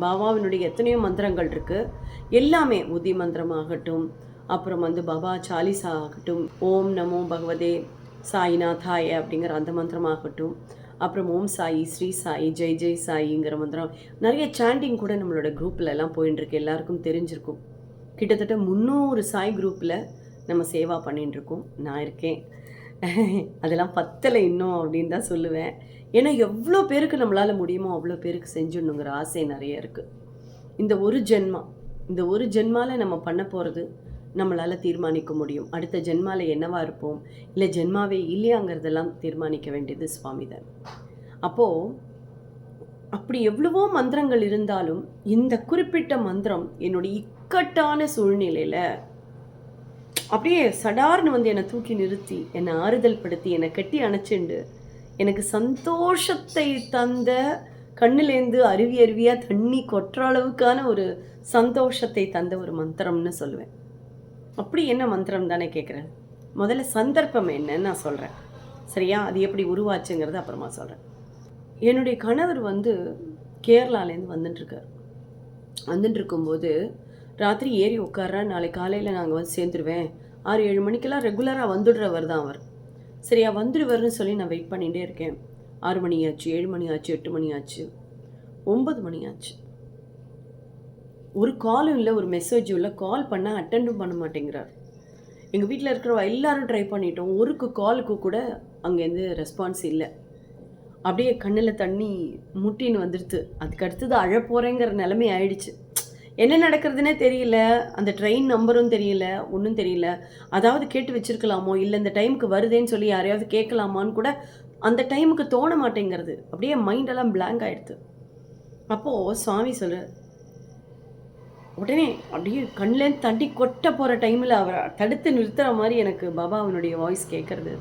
பாபாவினுடைய எத்தனையோ மந்திரங்கள் இருக்குது. எல்லாமே உதி மந்திரமாகட்டும், அப்புறம் பாபா சாலிசா ஆகட்டும், ஓம் நமோ பகவதே சாய்நாதாய அப்படிங்கிற அந்த மந்திரமாகட்டும், அப்புறம் ஓம் சாயி, ஸ்ரீ சாயி, ஜெய் ஜெய் சாயிங்கிற மந்திரம், நிறைய சாண்டிங் கூட நம்மளோட குரூப்பில் எல்லாம் போயின்னு எல்லாருக்கும் தெரிஞ்சிருக்கும். கிட்டத்தட்ட 300 சாய் குரூப்பில் நம்ம சேவா பண்ணிட்டுருக்கோம். நான் இருக்கேன். அதெல்லாம் பத்தலை இன்னும் அப்படின்னு தான் சொல்லுவேன். ஏன்னா எவ்வளோ பேருக்கு நம்மளால் முடியுமோ அவ்வளோ பேருக்கு செஞ்சிடணுங்கிற ஆசை நிறைய இருக்குது. இந்த ஒரு ஜென்மாவில் நம்ம பண்ண போகிறது நம்மளால் தீர்மானிக்க முடியும். அடுத்த ஜென்மாவில் என்னவா இருப்போம், இல்லை ஜென்மாவே இல்லையாங்கிறதெல்லாம் தீர்மானிக்க வேண்டியது சுவாமி தான். அப்போது அப்படி எவ்வளவோ மந்திரங்கள் இருந்தாலும் இந்த குறிப்பிட்ட மந்திரம் என்னுடைய இக்கட்டான சூழ்நிலையில் அப்படியே சடார்னு என்னை தூக்கி நிறுத்தி, என்னை ஆறுதல் படுத்தி, என்னை கட்டி அணைச்சிண்டு எனக்கு சந்தோஷத்தை தந்த, கண்ணிலேருந்து அருவி அருவியாக தண்ணி கொட்டுற அளவுக்கான ஒரு சந்தோஷத்தை தந்த ஒரு மந்திரம்னு சொல்லுவேன். அப்படி என்ன மந்திரம் தானே கேட்குறேன். முதல்ல சந்தர்ப்பம் என்னன்னு நான் சொல்கிறேன், சரியா? அது எப்படி உருவாச்சுங்கிறது அப்புறமா சொல்கிறேன். என்னுடைய கணவர் கேரளாலேருந்து வந்துட்டுருக்கும்போது ராத்திரி ஏறி உட்கார்றா, நாளைக்கு காலையில் நாங்கள் சேர்ந்துருவேன், 6-7 மணிக்கெல்லாம் ரெகுலராக வந்துடுறவர் தான் அவர். சரியா வந்துடுவார்னு சொல்லி நான் வெயிட் பண்ணிகிட்டே இருக்கேன். 6 மணி ஆச்சு, 7 மணி ஆச்சு, 8 மணி ஆச்சு, 9 மணி ஆச்சு. ஒரு காலும் இல்லை, ஒரு மெசேஜும் இல்லை. கால் பண்ணால் அட்டெண்டும் பண்ண மாட்டேங்கிறார். எங்கள் வீட்டில் இருக்கிறவ எல்லாரும் ட்ரை பண்ணிட்டோம். ஒரு காலுக்கு கூட அங்கேருந்து ரெஸ்பான்ஸ் இல்லை. அப்படியே கண்ணில் தண்ணி முட்டின்னு வந்துடுது. அதுக்கு அடுத்தது அழப்போகிறேங்கிற நிலைமை ஆயிடுச்சு. என்ன நடக்கிறதுனே தெரியல, அந்த ட்ரெயின் நம்பரும் தெரியல, ஒன்றும் தெரியல. அதாவது கேட்டு வச்சுருக்கலாமோ, இல்லை இந்த டைமுக்கு வருதேன்னு சொல்லி யாரையாவது கேட்கலாமான்னு கூட அந்த டைமுக்கு தோண மாட்டேங்கிறது. அப்படியே மைண்டெல்லாம் பிளாங்க் ஆகிடுது. அப்போது சுவாமி உடனே அப்படியே கண்ணிலேருந்து தண்ணி கொட்ட போகிற டைமில் அவரை தடுத்து நிறுத்துகிற மாதிரி எனக்கு பாபாவினுடைய வாய்ஸ் கேட்குறது.